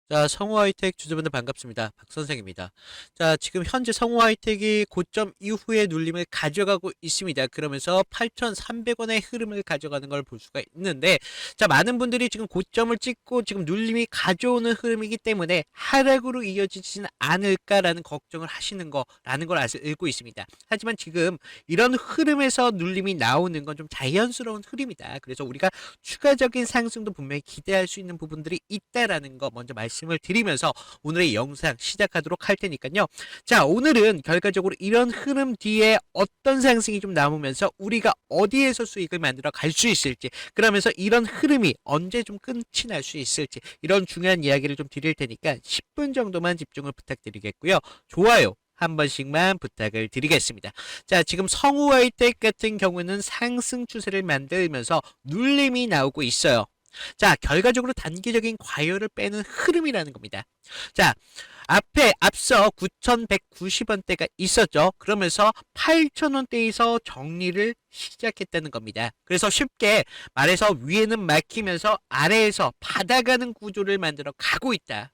자, 성우하이텍 주주분들 반갑습니다. 박선생입니다. 자, 지금 현재 성우하이텍이 고점 이후의 눌림을 가져가고 있습니다. 그러면서 8,300원의 흐름을 가져가는 걸 볼 수가 있는데, 자, 많은 분들이 지금 고점을 찍고 지금 눌림이 가져오는 흐름이기 때문에 하락으로 이어지지는 않을까라는 걱정을 하시는 거라는 걸 알고 있습니다. 하지만 지금 이런 흐름에서 눌림이 나오는 건 좀 자연스러운 흐름이다. 그래서 우리가 추가적인 상승도 분명히 기대할 수 있는 부분들이 있다라는 거 먼저 말씀을 드리면서 오늘의 영상 시작하도록 할 테니까요. 자, 오늘은 결과적으로 이런 흐름 뒤에 어떤 상승이 좀 남으면서 우리가 어디에서 수익을 만들어 갈 수 있을지, 그러면서 이런 흐름이 언제 좀 끝이 날 수 있을지, 이런 중요한 이야기를 좀 드릴 테니까 10분 정도만 집중을 부탁드리겠고요. 좋아요 한 번씩만 부탁을 드리겠습니다. 자, 지금 성우하이텍 같은 경우는 상승 추세를 만들면서 눌림이 나오고 있어요. 자, 결과적으로 단기적인 과열을 빼는 흐름이라는 겁니다. 자, 앞서 9,190원대가 있었죠. 그러면서 8,000원대에서 정리를 시작했다는 겁니다. 그래서 쉽게 말해서 위에는 막히면서 아래에서 받아가는 구조를 만들어 가고 있다.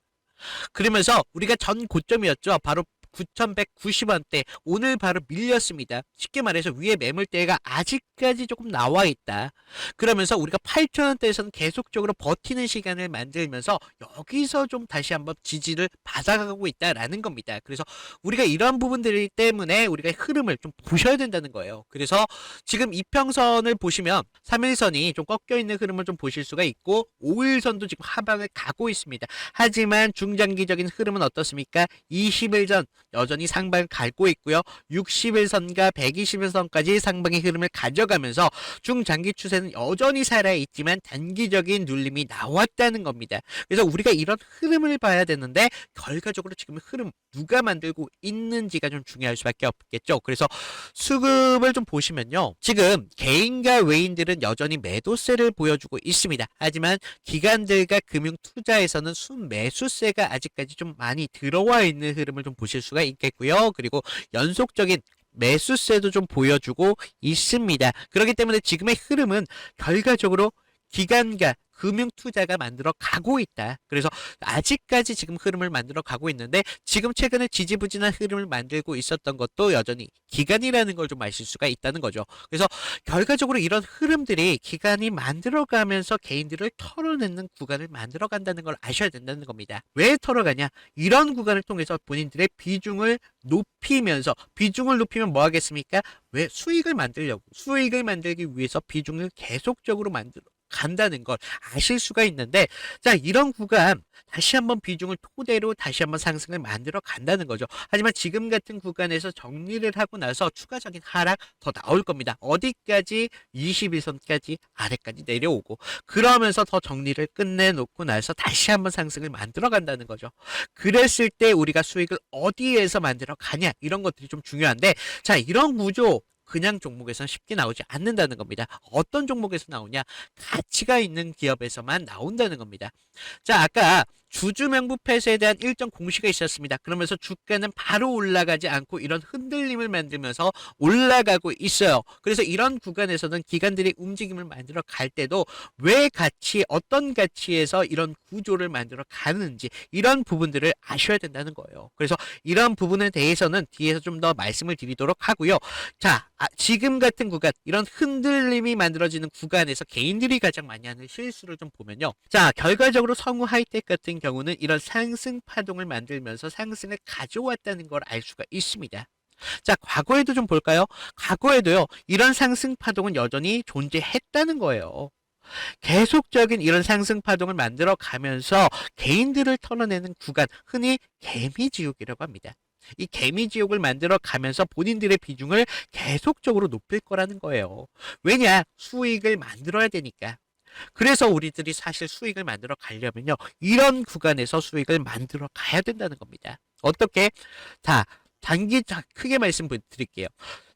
그러면서 우리가 전 고점이었죠. 바로 9,190원대 오늘 바로 밀렸습니다. 쉽게 말해서 위에 매물대가 아직까지 조금 나와 있다. 그러면서 우리가 8,000원대에서는 계속적으로 버티는 시간을 만들면서 여기서 좀 다시 한번 지지를 받아가고 있다라는 겁니다. 그래서 우리가 이런 부분들 때문에 우리가 흐름을 좀 보셔야 된다는 거예요. 그래서 지금 이평선을 보시면 3일선이 좀 꺾여 있는 흐름을 좀 보실 수가 있고 5일선도 지금 하방을 가고 있습니다. 하지만 중장기적인 흐름은 어떻습니까? 20일 전 여전히 상방을 갈고 있고요. 60일선과 120일선까지 상방의 흐름을 가져가면서 중장기 추세는 여전히 살아있지만 단기적인 눌림이 나왔다는 겁니다. 그래서 우리가 이런 흐름을 봐야 되는데 결과적으로 지금 흐름 누가 만들고 있는지가 좀 중요할 수밖에 없겠죠. 그래서 수급을 좀 보시면요. 지금 개인과 외인들은 여전히 매도세를 보여주고 있습니다. 하지만 기관들과 금융 투자에서는 순매수세가 아직까지 좀 많이 들어와 있는 흐름을 좀 보실 수가 있겠고요. 그리고 연속적인 매수세도 좀 보여주고 있습니다. 그렇기 때문에 지금의 흐름은 결과적으로 기관과 금융 투자가 만들어 가고 있다. 그래서 아직까지 지금 흐름을 만들어 가고 있는데 지금 최근에 지지부진한 흐름을 만들고 있었던 것도 여전히 기간이라는 걸 좀 아실 수가 있다는 거죠. 그래서 결과적으로 이런 흐름들이 기간이 만들어가면서 개인들을 털어내는 구간을 만들어 간다는 걸 아셔야 된다는 겁니다. 왜 털어가냐? 이런 구간을 통해서 본인들의 비중을 높이면서 비중을 높이면 뭐 하겠습니까? 왜 수익을 만들려고 수익을 만들기 위해서 비중을 계속적으로 만들어 간다는 걸 아실 수가 있는데, 자, 이런 구간 다시 한번 비중을 토대로 다시 한번 상승을 만들어 간다는 거죠. 하지만 지금 같은 구간에서 정리를 하고 나서 추가적인 하락 더 나올 겁니다. 어디까지? 21선까지 아래까지 내려오고 그러면서 더 정리를 끝내놓고 나서 다시 한번 상승을 만들어 간다는 거죠. 그랬을 때 우리가 수익을 어디에서 만들어 가냐, 이런 것들이 좀 중요한데, 자, 이런 구조 그냥 종목에서는 쉽게 나오지 않는다는 겁니다. 어떤 종목에서 나오냐? 가치가 있는 기업에서만 나온다는 겁니다. 자, 아까 주주명부 폐쇄에 대한 일정 공시가 있었습니다. 그러면서 주가는 바로 올라가지 않고 이런 흔들림을 만들면서 올라가고 있어요. 그래서 이런 구간에서는 기관들이 움직임을 만들어 갈 때도 왜 가치, 어떤 가치에서 이런 구조를 만들어 가는지 이런 부분들을 아셔야 된다는 거예요. 그래서 이런 부분에 대해서는 뒤에서 좀 더 말씀을 드리도록 하고요. 자, 지금 같은 구간, 이런 흔들림이 만들어지는 구간에서 개인들이 가장 많이 하는 실수를 좀 보면요. 자, 결과적으로 성우 하이텍 같은 경우는 이런 상승 파동을 만들면서 상승을 가져왔다는 걸 알 수가 있습니다. 자, 과거에도 좀 볼까요? 과거에도요, 이런 상승 파동은 여전히 존재했다는 거예요. 계속적인 이런 상승 파동을 만들어 가면서 개인들을 털어내는 구간, 흔히 개미지옥이라고 합니다. 이 개미지옥을 만들어 가면서 본인들의 비중을 계속적으로 높일 거라는 거예요. 왜냐? 수익을 만들어야 되니까. 그래서 우리들이 사실 수익을 만들어 가려면요, 이런 구간에서 수익을 만들어 가야 된다는 겁니다. 어떻게? 자, 크게 말씀드릴게요.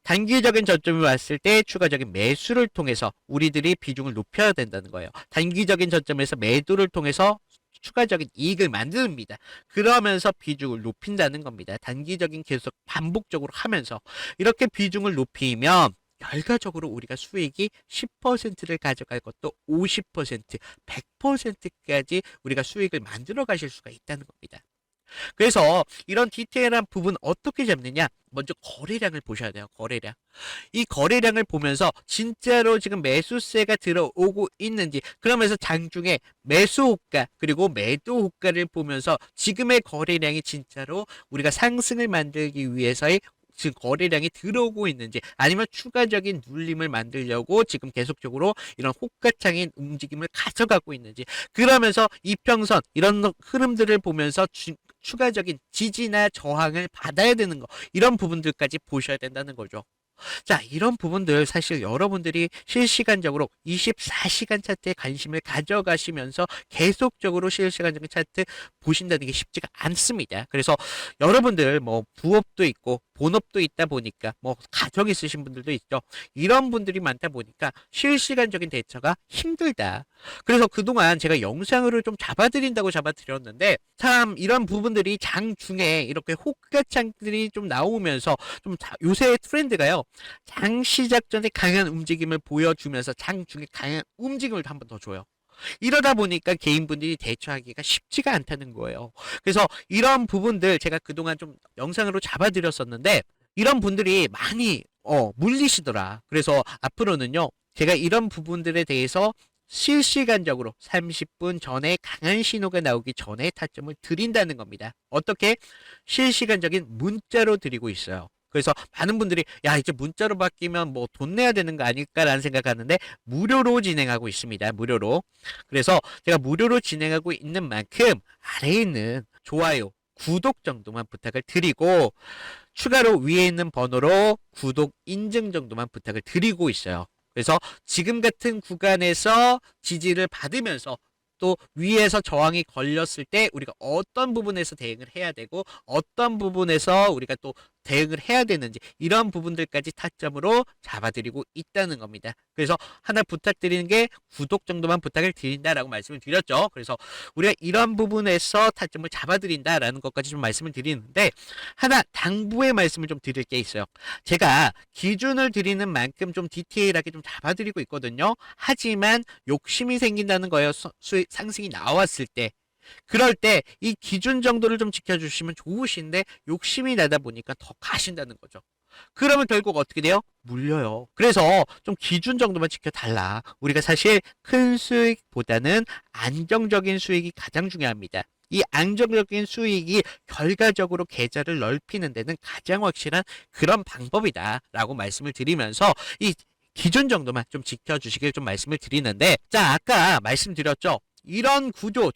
단기적인 저점이 왔을 때 추가적인 매수를 통해서 우리들이 비중을 높여야 된다는 거예요. 단기적인 저점에서 매도를 통해서 추가적인 이익을 만듭니다. 그러면서 비중을 높인다는 겁니다. 단기적인 계속 반복적으로 하면서 이렇게 비중을 높이면 결과적으로 우리가 수익이 10%를 가져갈 것도 50%, 100%까지 우리가 수익을 만들어 가실 수가 있다는 겁니다. 그래서 이런 디테일한 부분 어떻게 잡느냐? 먼저 거래량을 보셔야 돼요. 거래량. 이 거래량을 보면서 진짜로 지금 매수세가 들어오고 있는지, 그러면서 장중에 매수 호가 그리고 매도 호가를 보면서 지금의 거래량이 진짜로 우리가 상승을 만들기 위해서의 지금 거래량이 들어오고 있는지, 아니면 추가적인 눌림을 만들려고 지금 계속적으로 이런 호가창인 움직임을 가져가고 있는지, 그러면서 이평선 이런 흐름들을 보면서 추가적인 지지나 저항을 받아야 되는 거, 이런 부분들까지 보셔야 된다는 거죠. 자, 이런 부분들 사실 여러분들이 실시간적으로 24시간 차트에 관심을 가져가시면서 계속적으로 실시간적인 차트 보신다는 게 쉽지가 않습니다. 그래서 여러분들 뭐 부업도 있고 본업도 있다 보니까, 뭐 가정 있으신 분들도 있죠. 이런 분들이 많다 보니까 실시간적인 대처가 힘들다. 그래서 그동안 제가 영상으로 좀 잡아드린다고 잡아드렸는데, 참 이런 부분들이 장중에 이렇게 호가창들이 좀 나오면서 좀 요새 트렌드가요, 장 시작 전에 강한 움직임을 보여주면서 장중에 강한 움직임을 한 번 더 줘요. 이러다 보니까 개인분들이 대처하기가 쉽지가 않다는 거예요. 그래서 이런 부분들 제가 그동안 좀 영상으로 잡아드렸었는데, 이런 분들이 많이 물리시더라. 그래서 앞으로는요, 제가 이런 부분들에 대해서 실시간적으로 30분 전에 강한 신호가 나오기 전에 타점을 드린다는 겁니다. 어떻게? 실시간적인 문자로 드리고 있어요. 그래서 많은 분들이 야, 이제 문자로 바뀌면 뭐 돈 내야 되는 거 아닐까라는 생각하는데, 무료로 진행하고 있습니다. 무료로. 그래서 제가 무료로 진행하고 있는 만큼 아래에 있는 좋아요, 구독 정도만 부탁을 드리고, 추가로 위에 있는 번호로 구독 인증 정도만 부탁을 드리고 있어요. 그래서 지금 같은 구간에서 지지를 받으면서 또 위에서 저항이 걸렸을 때 우리가 어떤 부분에서 대응을 해야 되고, 어떤 부분에서 우리가 또 대응을 해야 되는지, 이런 부분들까지 타점으로 잡아드리고 있다는 겁니다. 그래서 하나 부탁드리는 게 구독 정도만 부탁을 드린다라고 말씀을 드렸죠. 그래서 우리가 이런 부분에서 타점을 잡아드린다라는 것까지 좀 말씀을 드리는데, 하나 당부의 말씀을 좀 드릴 게 있어요. 제가 기준을 드리는 만큼 좀 디테일하게 좀 잡아드리고 있거든요. 하지만 욕심이 생긴다는 거예요. 상승이 나왔을 때. 그럴 때 이 기준 정도를 좀 지켜주시면 좋으신데, 욕심이 나다 보니까 더 가신다는 거죠. 그러면 결국 어떻게 돼요? 물려요. 그래서 좀 기준 정도만 지켜달라. 우리가 사실 큰 수익보다는 안정적인 수익이 가장 중요합니다. 이 안정적인 수익이 결과적으로 계좌를 넓히는 데는 가장 확실한 그런 방법이다라고 말씀을 드리면서, 이 기준 정도만 좀 지켜주시길 좀 말씀을 드리는데, 자, 아까 말씀드렸죠. 이런 구조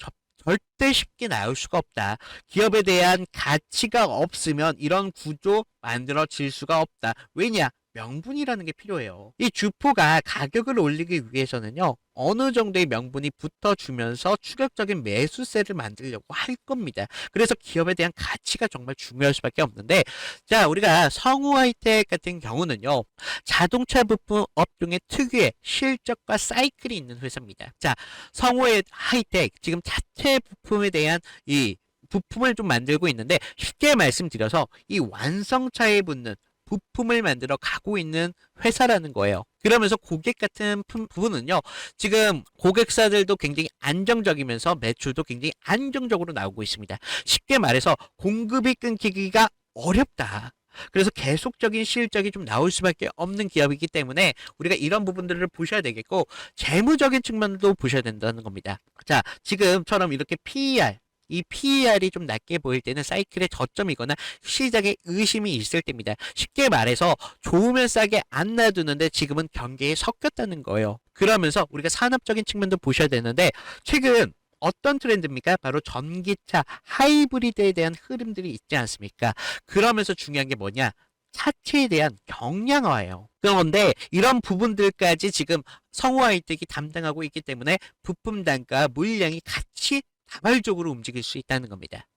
절대 쉽게 나올 수가 없다. 기업에 대한 가치가 없으면 이런 구조 만들어질 수가 없다. 왜냐? 명분이라는 게 필요해요. 이 주포가 가격을 올리기 위해서는요, 어느 정도의 명분이 붙어주면서 추격적인 매수세를 만들려고 할 겁니다. 그래서 기업에 대한 가치가 정말 중요할 수밖에 없는데, 자, 우리가 성우 하이텍 같은 경우는요, 자동차 부품 업종의 특유의 실적과 사이클이 있는 회사입니다. 자, 성우 하이텍 지금 자체 부품에 대한 이 부품을 좀 만들고 있는데, 쉽게 말씀드려서 이 완성차에 붙는 부품을 만들어 가고 있는 회사라는 거예요. 그러면서 고객 같은 부분은요, 지금 고객사들도 굉장히 안정적이면서 매출도 굉장히 안정적으로 나오고 있습니다. 쉽게 말해서 공급이 끊기기가 어렵다. 그래서 계속적인 실적이 좀 나올 수밖에 없는 기업이기 때문에 우리가 이런 부분들을 보셔야 되겠고, 재무적인 측면도 보셔야 된다는 겁니다. 자, 지금처럼 이렇게 PER, 이 PER이 좀 낮게 보일 때는 사이클의 저점이거나 시장에 의심이 있을 때입니다. 쉽게 말해서 좋으면 싸게 안 놔두는데 지금은 경계에 섞였다는 거예요. 그러면서 우리가 산업적인 측면도 보셔야 되는데, 최근 어떤 트렌드입니까? 바로 전기차, 하이브리드에 대한 흐름들이 있지 않습니까? 그러면서 중요한 게 뭐냐? 차체에 대한 경량화예요. 그런데 이런 부분들까지 지금 성우 하이텍이 담당하고 있기 때문에 부품 단가, 물량이 같이 다발적으로 움직일 수 있다는 겁니다.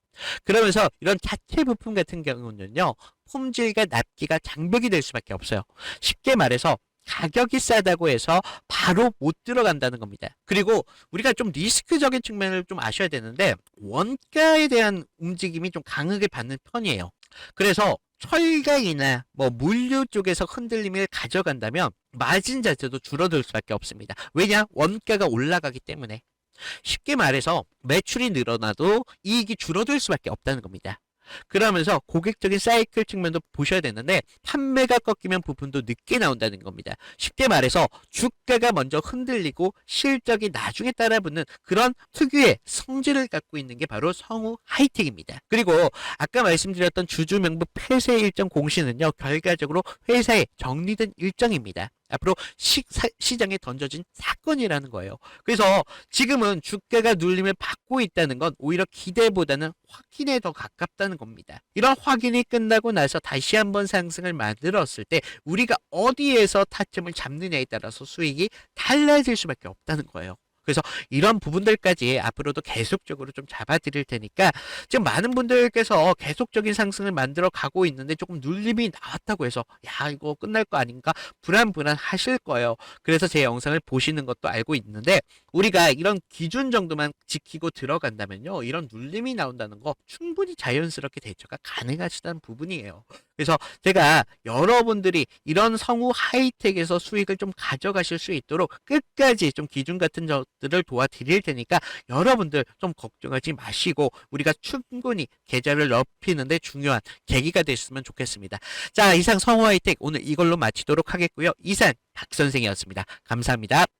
그러면서 이런 자체 부품 같은 경우는요, 품질과 납기가 장벽이 될 수밖에 없어요. 쉽게 말해서 가격이 싸다고 해서 바로 못 들어간다는 겁니다. 그리고 우리가 좀 리스크적인 측면을 좀 아셔야 되는데, 원가에 대한 움직임이 좀 강하게 받는 편이에요. 그래서 철강이나 뭐 물류 쪽에서 흔들림을 가져간다면 마진 자체도 줄어들 수밖에 없습니다. 왜냐? 원가가 올라가기 때문에. 쉽게 말해서 매출이 늘어나도 이익이 줄어들 수밖에 없다는 겁니다. 그러면서 고객적인 사이클 측면도 보셔야 되는데 판매가 꺾이면 부품도 늦게 나온다는 겁니다. 쉽게 말해서 주가가 먼저 흔들리고 실적이 나중에 따라붙는 그런 특유의 성질을 갖고 있는 게 바로 성우 하이텍입니다. 그리고 아까 말씀드렸던 주주 명부 폐쇄 일정 공시는요, 결과적으로 회사의 정리된 일정입니다. 앞으로 시장에 던져진 사건이라는 거예요. 그래서 지금은 주가가 눌림을 받고 있다는 건 오히려 기대보다는 확인에 더 가깝다는 겁니다. 이런 확인이 끝나고 나서 다시 한번 상승을 만들었을 때 우리가 어디에서 타점을 잡느냐에 따라서 수익이 달라질 수밖에 없다는 거예요. 그래서 이런 부분들까지 앞으로도 계속적으로 좀 잡아드릴 테니까 지금 많은 분들께서 계속적인 상승을 만들어 가고 있는데 조금 눌림이 나왔다고 해서 야 이거 끝날 거 아닌가 불안하실 거예요. 그래서 제 영상을 보시는 것도 알고 있는데 우리가 이런 기준 정도만 지키고 들어간다면요, 이런 눌림이 나온다는 거 충분히 자연스럽게 대처가 가능하시다는 부분이에요. 그래서 제가 여러분들이 이런 성우 하이텍에서 수익을 좀 가져가실 수 있도록 끝까지 좀 기준 같은 것들을 도와드릴 테니까 여러분들 좀 걱정하지 마시고 우리가 충분히 계좌를 넓히는데 중요한 계기가 됐으면 좋겠습니다. 자, 이상 성우 하이텍 오늘 이걸로 마치도록 하겠고요. 이상 박 선생이었습니다. 감사합니다.